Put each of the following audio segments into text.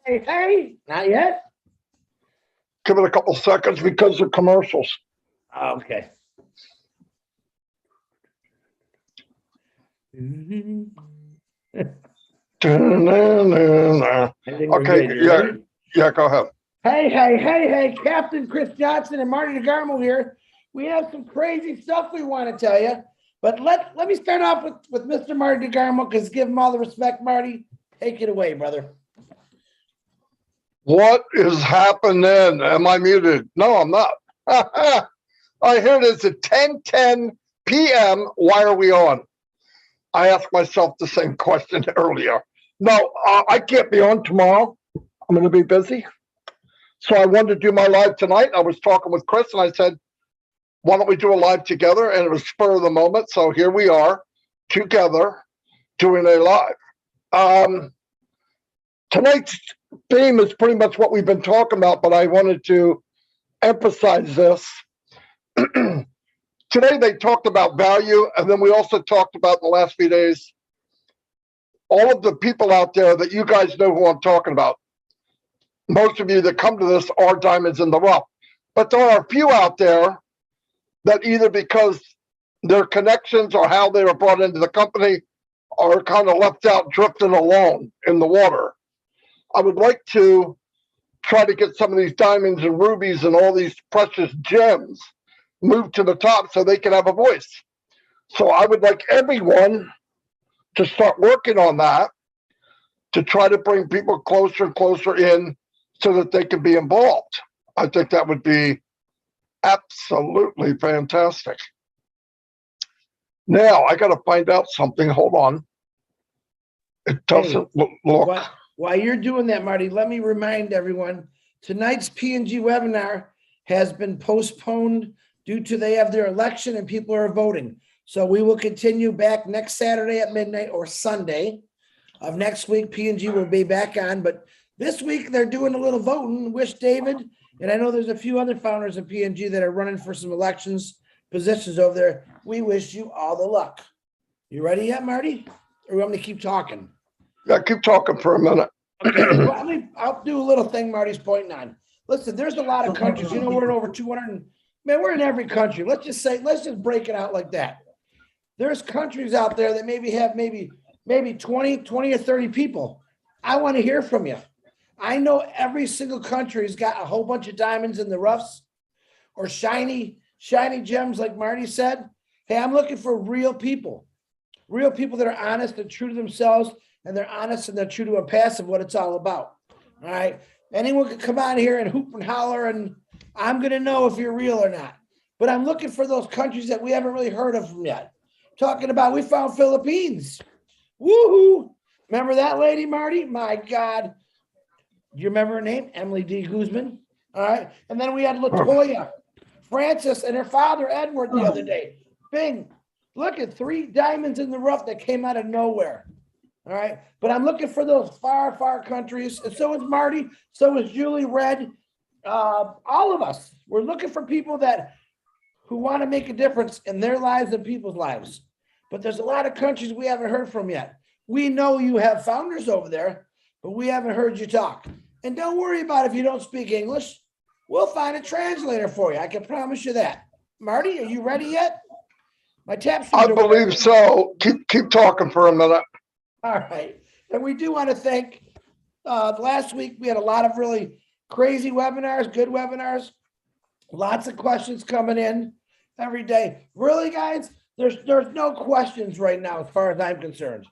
Hey, not yet. Give it a couple seconds because of commercials. Okay. Okay, yeah, go ahead. Hey, Captain Chris Johnson and Marty DeGarmo here. We have some crazy stuff we want to tell you, but let me start off with Mr. Marty DeGarmo, because give him all the respect, Marty. Take it away, brother. What is happening? Am I muted? No, I'm not. I hear it is at 10:10 p.m. Why are we on? I asked myself the same question earlier. No, I can't be on tomorrow. I'm going to be busy. So I wanted to do my live tonight. I was talking with Chris and I said, why don't we do a live together? And it was spur of the moment. So here we are together doing a live. Tonight's theme is pretty much what we've been talking about, but I wanted to emphasize this. Today they talked about value, and then we also talked about in the last few days, all of the people out there that you guys know who I'm talking about. Most of you that come to this are diamonds in the rough, but there are a few out there that either because their connections or how they were brought into the company are kind of left out drifting alone in the water. I would like to try to get some of these diamonds and rubies and all these precious gems moved to the top so they can have a voice. So I would like everyone to start working on that, to try to bring people closer and closer in so that they can be involved. I think that would be absolutely fantastic. Now I got to find out something. Hold on. It doesn't look. While you're doing that, Marty, let me remind everyone, tonight's P&G webinar has been postponed due to they have their election and people are voting. So we will continue back next Saturday at midnight or Sunday of next week. P&G will be back on, but this week they're doing a little voting. Wish David, and I know there's a few other founders of P&G that are running for some elections positions over there. We wish you all the luck. You ready yet, Marty? Or you want me to keep talking? Yeah, keep talking for a minute. Okay, well, I'll do a little thing Marty's pointing on. Listen, there's a lot of countries. You know, we're in over 200. Man, we're in every country. Let's just break it out like that. There's countries out there that maybe have maybe 20 or 30 people. I want to hear from you. I know every single country's got a whole bunch of diamonds in the roughs or shiny gems, like Marty said. Hey, I'm looking for real people that are honest and true to themselves, and they're honest and they're true to a passive, what it's all about. All right. Anyone can come out here and hoop and holler, and I'm going to know if you're real or not. But I'm looking for those countries that we haven't really heard of them yet. Talking about, we found Philippines. Woohoo. Remember that lady, Marty? My God. Do you remember her name? Emily D. Guzman. All right. And then we had Latoya Francis and her father, Edward, the other day. Bing. Look at 3 diamonds in the rough that came out of nowhere. All right. But I'm looking for those far, far countries. And so is Marty. So is Julie, Red. All of us. We're looking for people who want to make a difference in their lives and people's lives. But there's a lot of countries we haven't heard from yet. We know you have founders over there, but we haven't heard you talk. And don't worry about if you don't speak English. We'll find a translator for you. I can promise you that. Marty, are you ready yet? My tap. I believe so. Keep talking for a minute. All right. And we do want to thank, last week we had a lot of really crazy webinars, good webinars, lots of questions coming in every day. Really, guys, there's no questions right now as far as I'm concerned.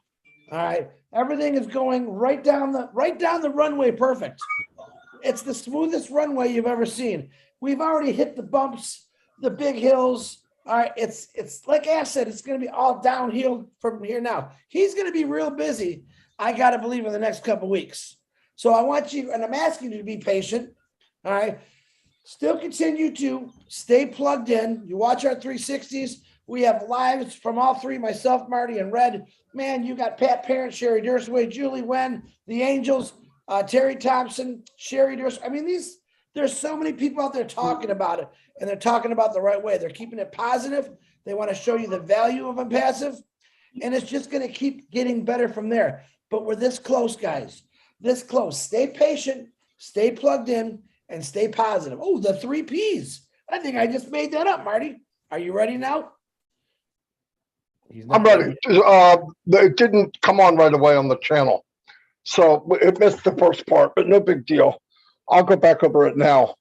All right. Everything is going right down the runway perfect. It's the smoothest runway you've ever seen. We've already hit the bumps, the big hills. All right, it's like Ash said, it's going to be all downhill from here now. He's going to be real busy, I got to believe, in the next couple of weeks. So I want you, and I'm asking you to be patient, all right? Still continue to stay plugged in. You watch our 360s. We have lives from all 3, myself, Marty, and Red. Man, you got Pat Parent, Sherry Dursway, Julie Wen, the Angels, Terry Thompson, Sherry Dursway. I mean, there's so many people out there talking about it, and they're talking about the right way. They're keeping it positive. They want to show you the value of impassive, and it's just going to keep getting better from there. But we're this close, guys. this close. Stay patient, stay plugged in, and stay positive. Oh, the 3 Ps. I think I just made that up, Marty. Are you ready now? I'm ready. It didn't come on right away on the channel, so it missed the first part, but no big deal. I'll go back over it now.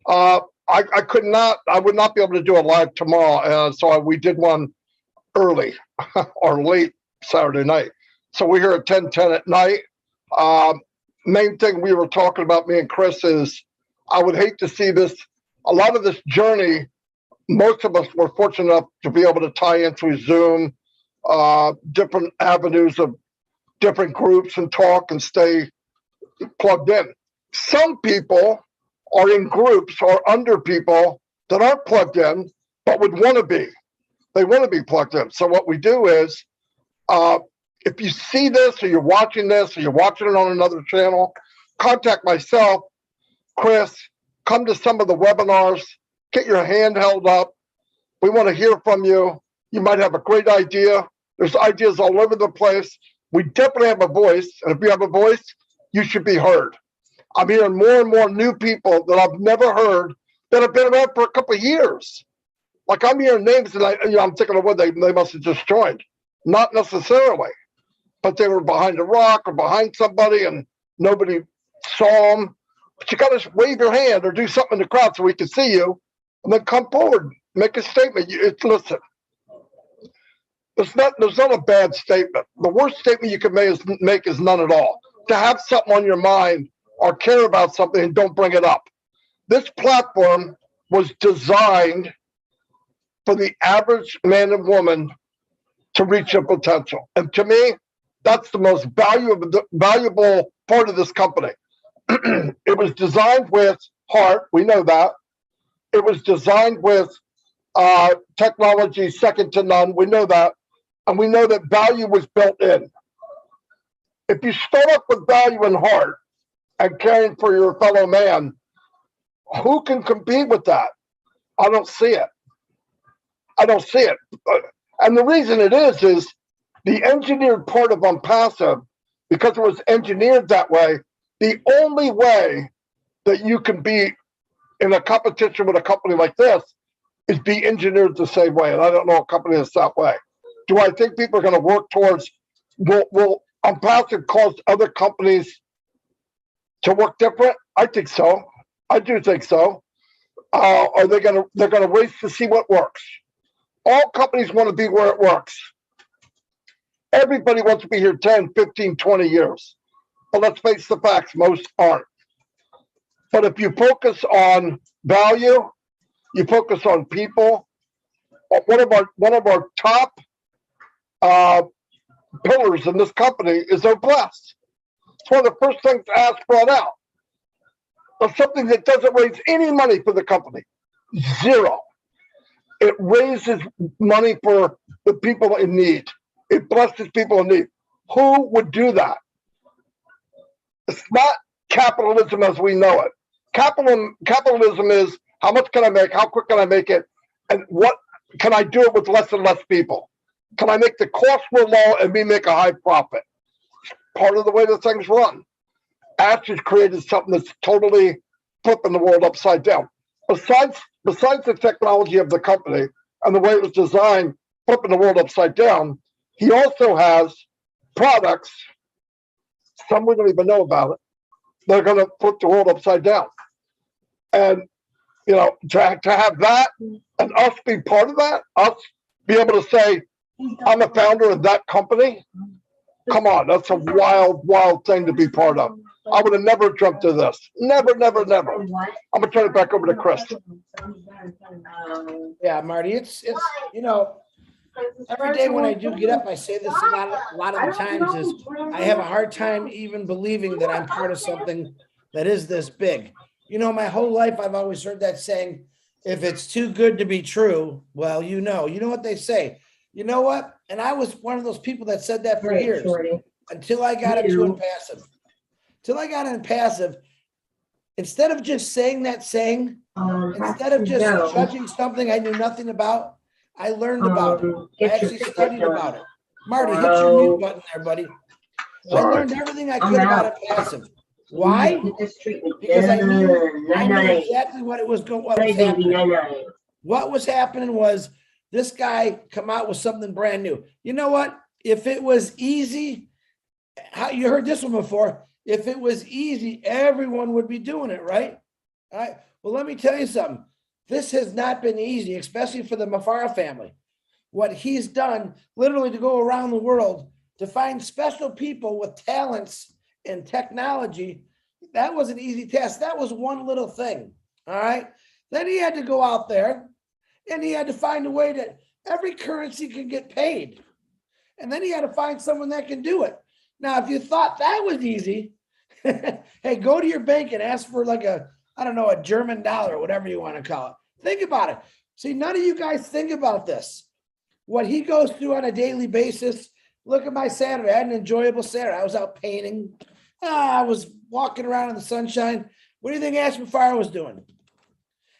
I would not be able to do a live tomorrow, so we did one early or late Saturday night. So we're here at 10:10 at night. Main thing we were talking about, me and Chris, is I would hate to see this. A lot of this journey, most of us were fortunate enough to be able to tie in through Zoom, different avenues of different groups and talk and stay plugged in. Some people are in groups or under people that aren't plugged in, but would want to be. They want to be plugged in. So what we do is, if you see this or you're watching this or you're watching it on another channel, contact myself, Chris, come to some of the webinars, get your hand held up. We want to hear from you. You might have a great idea. There's ideas all over the place. We definitely have a voice. And if you have a voice, you should be heard. I'm hearing more and more new people that I've never heard that have been around for a couple of years. Like I'm hearing names and I'm thinking of what they must have just joined. Not necessarily, but they were behind a rock or behind somebody and nobody saw them. But you got to wave your hand or do something in the crowd so we can see you, and then come forward, make a statement. Listen, there's not a bad statement. The worst statement you can make is none at all. To have something on your mind or care about something and don't bring it up. This platform was designed for the average man and woman to reach their potential. And to me, that's the most valuable part of this company. It was designed with heart. We know that. It was designed with technology second to none. We know that. And we know that value was built in. If you start off with value and heart and caring for your fellow man, who can compete with that? I don't see it. I don't see it. And the reason it is the engineered part of Unpassive, because it was engineered that way, the only way that you can be in a competition with a company like this is be engineered the same way. And I don't know a company that's that way. Do I think people are going to work towards, will Unpassive cause other companies to work different? I think so. I do think so. Are they're going to race to see what works? All companies want to be where it works. Everybody wants to be here 10, 15, 20 years. But let's face the facts, most aren't. But if you focus on value, you focus on people, one of our top pillars in this company is their bless. It's one of the first things Ask brought out. But something that doesn't raise any money for the company. Zero. It raises money for the people in need. It blesses people in need. Who would do that? It's not capitalism as we know it. Capitalism is how much can I make? How quick can I make it? And what can I do it with less and less people? Can I make the cost real low and we make a high profit? Part of the way the things run. Ash has created something that's totally flipping the world upside down. Besides the technology of the company and the way it was designed, flipping the world upside down, he also has products, some we don't even know about it, that are going to flip the world upside down. And, to have that and us be part of that, us be able to say, I'm a founder of that company. Come on, that's a wild, wild thing to be part of. I would have never dreamt of this. Never, never, never. I'm going to turn it back over to Chris. Yeah, Marty, it's every day when I do get up, I say this a lot of the times is I have a hard time even believing that I'm part of something that is this big. My whole life I've always heard that saying, if it's too good to be true, well, you know what they say. You know what? And I was one of those people that said that for years until I got into Impassive. Till I got in Passive, instead of just saying that saying, instead of just judging something I knew nothing about, I learned about it. I actually studied about it. Marty, hit your mute button there, buddy. I learned everything I could about it passive. Why? Because I knew exactly what was happening. What was happening was this guy come out with something brand new. You know what? If it was easy, you heard this one before. If it was easy, everyone would be doing it, right? All right. Well, let me tell you something. This has not been easy, especially for the Mafara family. What he's done, literally to go around the world to find special people with talents and technology, that was an easy task. That was one little thing. All right. Then he had to go out there and he had to find a way that every currency can get paid. And then he had to find someone that can do it. Now, if you thought that was easy, hey, go to your bank and ask for like a German dollar, whatever you want to call it. Think about it. See, none of you guys think about this. What he goes through on a daily basis. Look at my Saturday. I had an enjoyable Saturday. I was out painting. I was walking around in the sunshine. What do you think Ashman Fire was doing?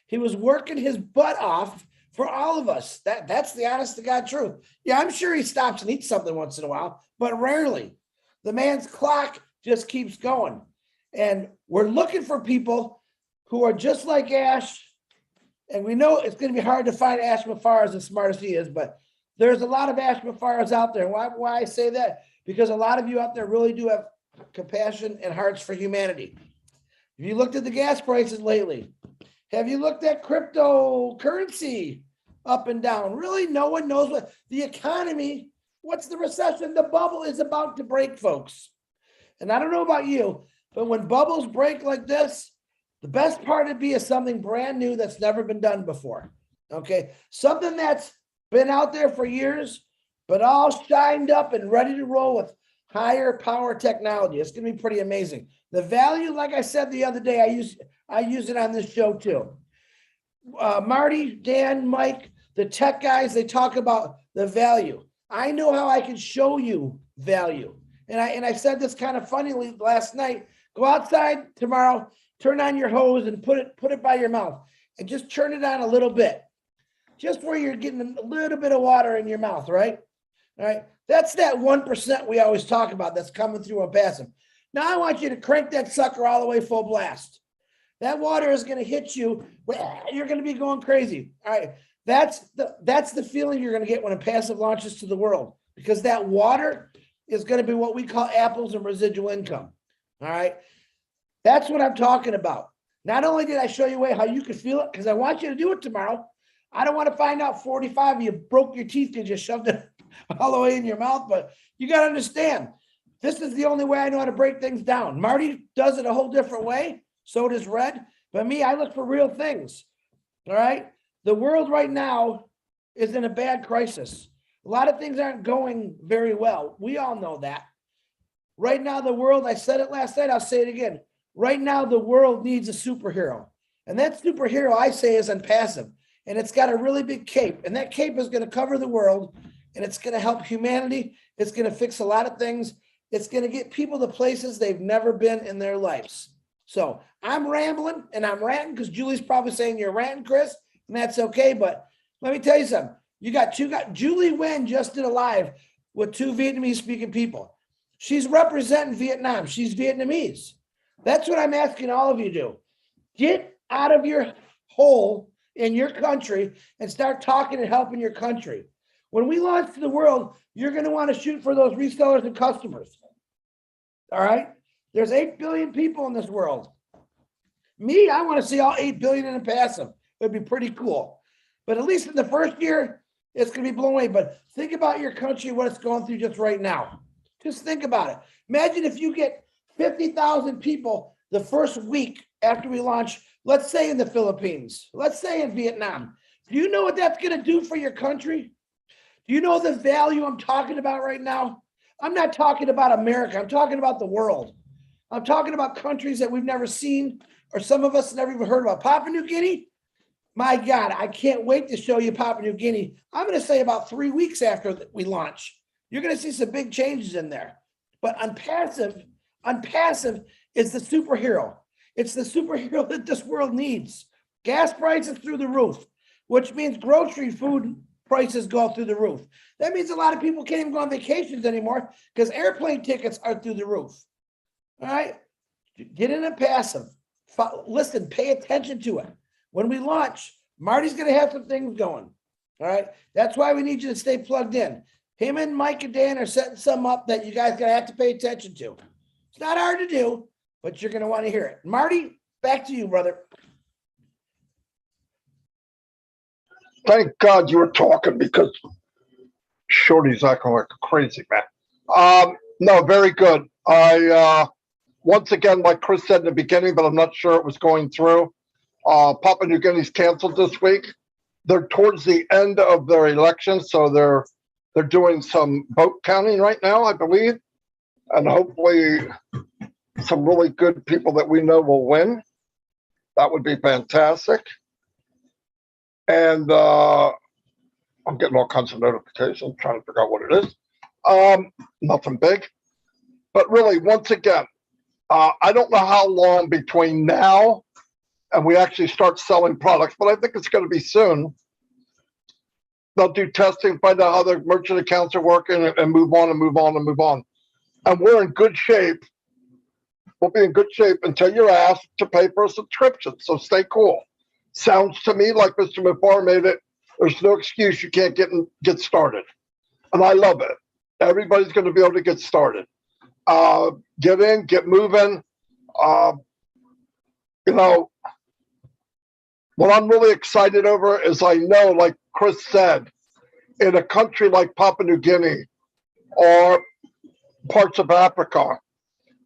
He was working his butt off for all of us. That's the honest to God truth. Yeah, I'm sure he stops and eats something once in a while, but rarely. The man's clock just keeps going. And we're looking for people who are just like Ash. And we know it's going to be hard to find Ash Mafar as smart as he is, but there's a lot of Ash Mafars out there. Why I say that? Because a lot of you out there really do have compassion and hearts for humanity. Have you looked at the gas prices lately? Have you looked at cryptocurrency up and down? Really, no one knows what the economy, what's the recession? The bubble is about to break, folks. And I don't know about you, but when bubbles break like this, the best part of it is something brand new that's never been done before. Okay. Something that's been out there for years, but all shined up and ready to roll with higher power technology. It's going to be pretty amazing. The value, like I said the other day, I use it on this show too. Marty, Dan, Mike, the tech guys, they talk about the value. I know how I can show you value. And I said this kind of funnily last night. Go outside tomorrow, turn on your hose and put it by your mouth and just turn it on a little bit. Just where you're getting a little bit of water in your mouth, right? All right. That's that 1% we always talk about that's coming through on passive. Now I want you to crank that sucker all the way full blast. That water is going to hit you. You're going to be going crazy. All right. That's the feeling you're going to get when a passive launches to the world, because that water is going to be what we call apples and residual income. All right. That's what I'm talking about. Not only did I show you how you can feel it, because I want you to do it tomorrow. I don't want to find out 45 of you broke your teeth because you shoved it all the way in your mouth, but you got to understand, this is the only way I know how to break things down. Marty does it a whole different way. So does Red. But me, I look for real things. All right. The world right now is in a bad crisis. A lot of things aren't going very well. We all know that. Right now, the world, I said it last night, I'll say it again. Right now, the world needs a superhero. And that superhero, I say, is on passive. And it's got a really big cape. And that cape is going to cover the world. And it's going to help humanity. It's going to fix a lot of things. It's going to get people to places they've never been in their lives. So I'm rambling and I'm ranting because Julie's probably saying you're ranting, Chris. And that's okay. But let me tell you something. Julie Nguyen just did a live with 2 Vietnamese speaking people. She's representing Vietnam. She's Vietnamese. That's what I'm asking all of you to do. Get out of your hole in your country and start talking and helping your country. When we launch to the world, you're going to want to shoot for those resellers and customers. All right. There's 8 billion people in this world. Me, I want to see all 8 billion in a passive. It would be pretty cool. But at least in the first year, it's going to be blown away. But think about your country, what it's going through just right now. Just think about it. Imagine if you get 50,000 people the first week after we launch, let's say in the Philippines, let's say in Vietnam. Do you know what that's going to do for your country? Do you know the value I'm talking about right now? I'm not talking about America. I'm talking about the world. I'm talking about countries that we've never seen, or some of us never even heard about. Papua New Guinea, my God, I can't wait to show you Papua New Guinea. I'm going to say about 3 weeks after we launch. You're going to see some big changes in there. But on passive is the superhero. It's the superhero that this world needs. Gas prices through the roof, which means grocery food prices go through the roof. That means a lot of people can't even go on vacations anymore because airplane tickets are through the roof. All right. Get in a passive. Listen, pay attention to it. When we launch, Marty's going to have some things going. All right. That's why we need you to stay plugged in. Him and Mike and Dan are setting some up that you guys are going to have to pay attention to. It's not hard to do, but you're going to want to hear it. Marty, back to you, brother. Thank God you were talking because Shorty's acting like a crazy man. No, very good. Once again, like Chris said in the beginning, but I'm not sure it was going through. Papua New Guinea's canceled this week. They're towards the end of their election, so they're doing some vote counting right now, I believe, and hopefully some really good people that we know will win. That would be fantastic. And I'm getting all kinds of notifications, trying to figure out what it is. Nothing big. But really, once again, I don't know how long between now and we actually start selling products, but I think it's going to be soon. They'll do testing, find out how their merchant accounts are working, and move on and move on and move on. And we're in good shape. We'll be in good shape until you're asked to pay for a subscription. So stay cool. Sounds to me like Mr. Mafar made it. There's no excuse you can't get started. And I love it. Everybody's going to be able to get started. Get in, get moving. You know, what I'm really excited over is I know, like Chris said, in a country like Papua New Guinea or parts of Africa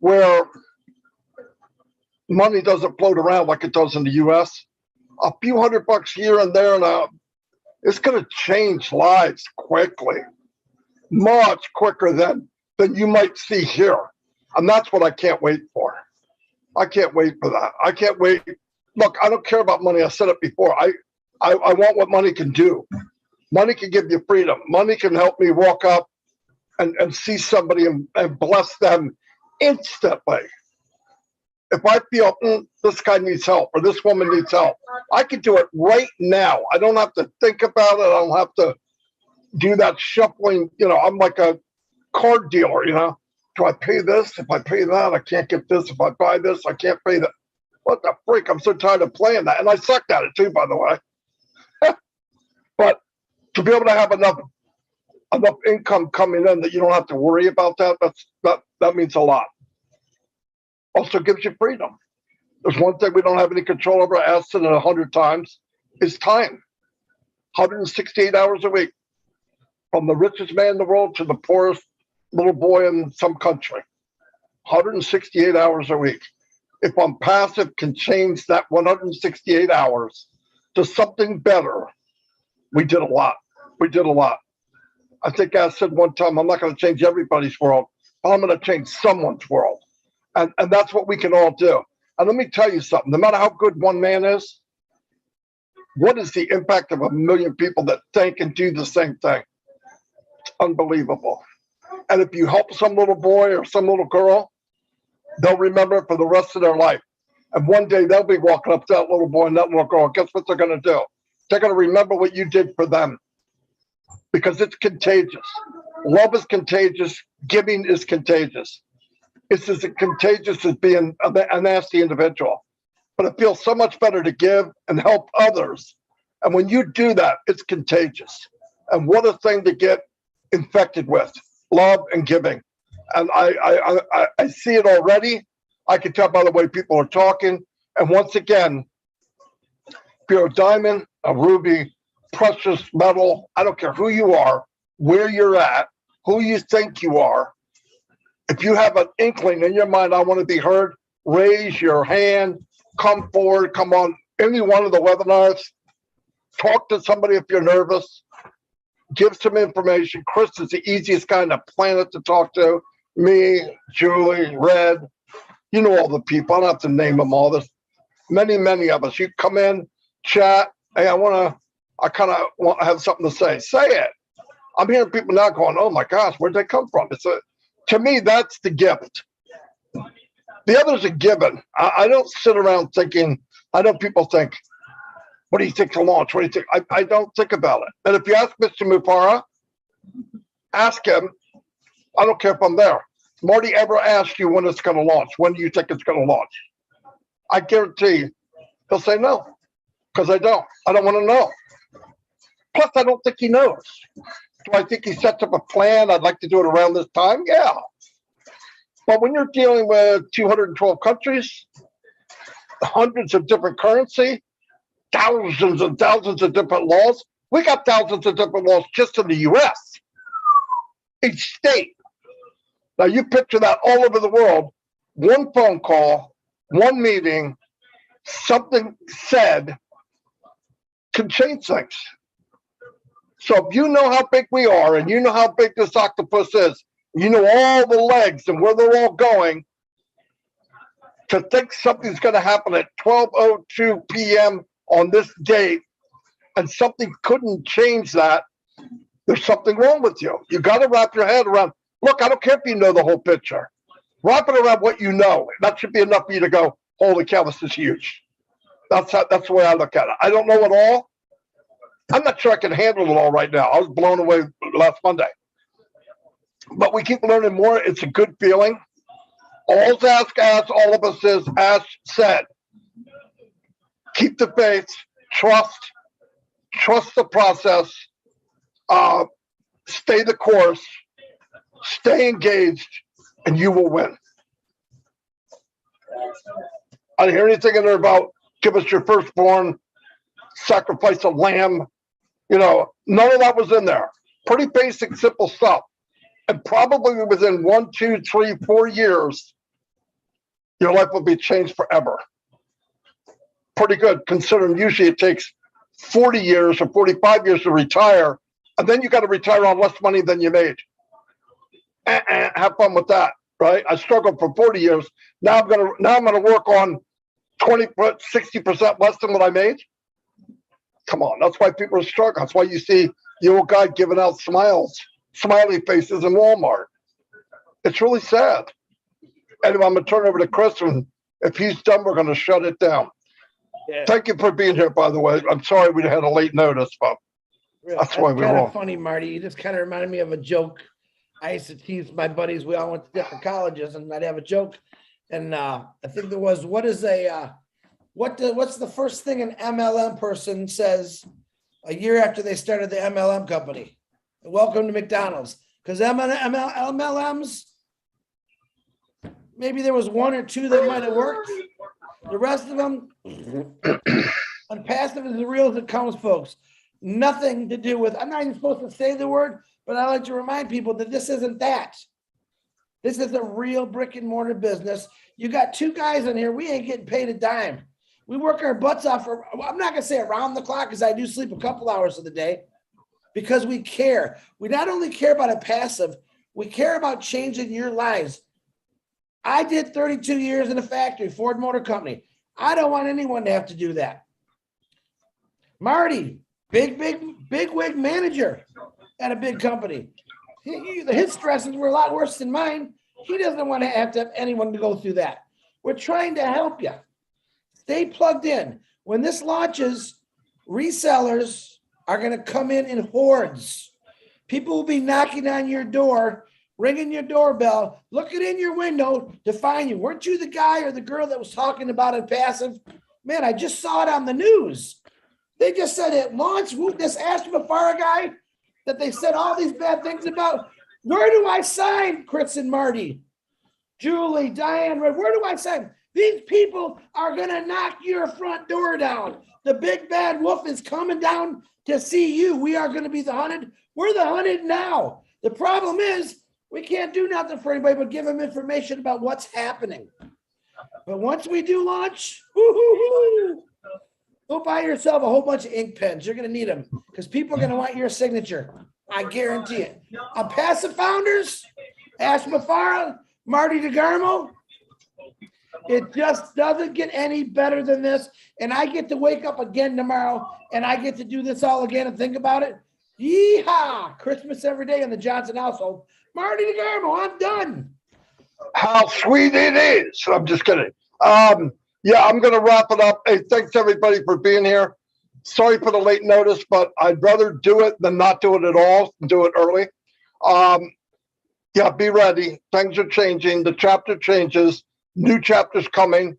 where money doesn't float around like it does in the U.S., a few $100 here and there, and it's going to change lives quickly, much quicker than you might see here. And that's what I can't wait for. I can't wait for that. I can't wait. Look, I don't care about money. I said it before. I want what money can do. Money can give you freedom. Money can help me walk up and see somebody and bless them instantly. If I feel this guy needs help or this woman needs help, I can do it right now. I don't have to think about it. I don't have to do that shuffling. You know, I'm like a card dealer, you know. Do I pay this? If I pay that, I can't get this. If I buy this, I can't pay that. What the freak? I'm so tired of playing that. And I sucked at it too, by the way. But to be able to have enough income coming in that you don't have to worry about that means a lot. Also gives you freedom. There's one thing we don't have any control over. I asked it 100 times. Is time. 168 hours a week. From the richest man in the world to the poorest little boy in some country. 168 hours a week. If I'm passive, can change that 168 hours to something better. We did a lot. We did a lot. I think I said one time, I'm not going to change everybody's world, but I'm going to change someone's world. And that's what we can all do. And let me tell you something. No matter how good one man is, what is the impact of 1 million people that think and do the same thing? It's unbelievable. And if you help some little boy or some little girl, they'll remember it for the rest of their life. And one day they'll be walking up to that little boy and that little girl. Guess what they're going to do? They're going to remember what you did for them. Because it's contagious. Love is contagious. Giving is contagious. It's as contagious as being a nasty individual. But it feels so much better to give and help others. And when you do that, it's contagious. And what a thing to get infected with. Love and giving. And I see it already. I can tell by the way people are talking. And once again, if you're a diamond, a ruby, precious metal, I don't care who you are, where you're at, who you think you are. If you have an inkling in your mind, I want to be heard, raise your hand, come forward, come on any one of the webinars, talk to somebody if you're nervous, give some information. Chris is the easiest guy on the planet to talk to. Me, Julie, Red, you know all the people. I don't have to name them all. There's many, many of us. You come in, chat. Hey, I kind of want to have something to say. Say it. I'm hearing people now going, oh my gosh, where'd they come from? To me, that's the gift. The others are given. I don't sit around thinking, I know people think, What do you think to launch? What do you think? I don't think about it. And if you ask Mr. Mufara, ask him. I don't care if I'm there. Marty ever asked you when it's going to launch? When do you think it's going to launch? I guarantee he'll say no, because I don't. I don't want to know. Plus, I don't think he knows. Do I think he sets up a plan? I'd like to do it around this time. Yeah. But when you're dealing with 212 countries, hundreds of different currency, thousands and thousands of different laws, we got thousands of different laws just in the U.S. Each state. Now you picture that all over the world. One phone call, one meeting, something said can change things. So if you know how big we are and you know how big this octopus is, you know all the legs and where they're all going, to think something's going to happen at 12:02 p.m. on this date and something couldn't change that, there's something wrong with you. You got to wrap your head around, look, I don't care if you know the whole picture. Wrap it around what you know. That should be enough for you to go, holy cow, this is huge. That's the way I look at it. I don't know it all. I'm not sure I can handle it all right now. I was blown away last Monday. But we keep learning more. It's a good feeling. All all of us is, as said, keep the faith, trust the process, stay the course, stay engaged, and you will win. I didn't hear anything in there about give us your firstborn, sacrifice a lamb. You know, none of that was in there. Pretty basic, simple stuff. And probably within 1, 2, 3, 4 years, your life will be changed forever. Pretty good, considering usually it takes 40 years or 45 years to retire, and then you got to retire on less money than you made. Have fun with that, right? I struggled for 40 years. Now I'm gonna work on 60% less than what I made. Come on, that's why people are struggling. That's why you see the old guy giving out smiley faces in Walmart. It's really sad. Anyway, I'm gonna turn over to Chris, and if he's done, we're gonna shut it down. Yeah. Thank you for being here, by the way. I'm sorry we had a late notice, but that's why we were. Kind of funny, Marty. You just kind of reminded me of a joke. I used to tease my buddies. We all went to different colleges, and I'd have a joke. And I think there was, what's the first thing an MLM person says a year after they started the MLM company? Welcome to McDonald's. Because MLMs, maybe there was 1 or 2 that might have worked. The rest of them, on passive as real as it comes, folks. Nothing to do with, I'm not even supposed to say the word, but I like to remind people that this isn't that. This is a real brick and mortar business. You got 2 guys in here. We ain't getting paid a dime. We work our butts off. I'm not going to say around the clock, because I do sleep a couple hours of the day, because we care. We not only care about a passive, we care about changing your lives. I did 32 years in a factory, Ford Motor Company. I don't want anyone to have to do that. Marty, big wig manager at a big company. His stresses were a lot worse than mine. He doesn't want to have anyone to go through that. We're trying to help you. Stay plugged in. When this launches, resellers are going to come in hordes. People will be knocking on your door, ringing your doorbell, looking in your window to find you. Weren't you the guy or the girl that was talking about it passive? Man, I just saw it on the news. They just said it launched. This Ash Mafara guy that they said all these bad things about. Where do I sign, Chris and Marty? Julie, Diane, where do I sign? These people are going to knock your front door down. The big bad wolf is coming down to see you. We are going to be the hunted. We're the hunted now. The problem is we can't do nothing for anybody but give them information about what's happening. But once we do launch, go buy yourself a whole bunch of ink pens. You're going to need them because people are going to want your signature. I guarantee it. On Passive Founders, Ash Mafara, Marty DeGarmo, it just doesn't get any better than this. And I get to wake up again tomorrow and I get to do this all again and think about it. Yeehaw! Christmas every day in the Johnson household. Marty DeGarmo, I'm done. How sweet it is. I'm just kidding. Yeah, I'm going to wrap it up. Hey, thanks everybody for being here. Sorry for the late notice, but I'd rather do it than not do it at all and do it early. Yeah, be ready. Things are changing. The chapter changes. New chapters coming.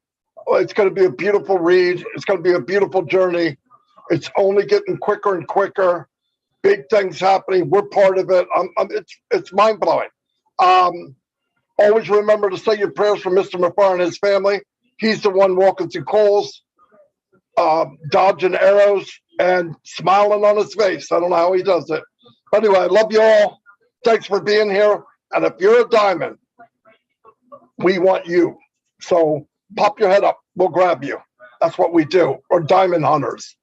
It's going to be a beautiful read. It's going to be a beautiful journey. It's only getting quicker and quicker. Big things happening. We're part of it. It's mind blowing. Always remember to say your prayers for Mr. Mafar and his family. He's the one walking through coals, dodging arrows, and smiling on his face. I don't know how he does it. But anyway, I love you all. Thanks for being here. And if you're a diamond, we want you. So pop your head up. We'll grab you. That's what we do. We're diamond hunters.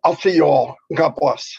I'll see you all. God bless.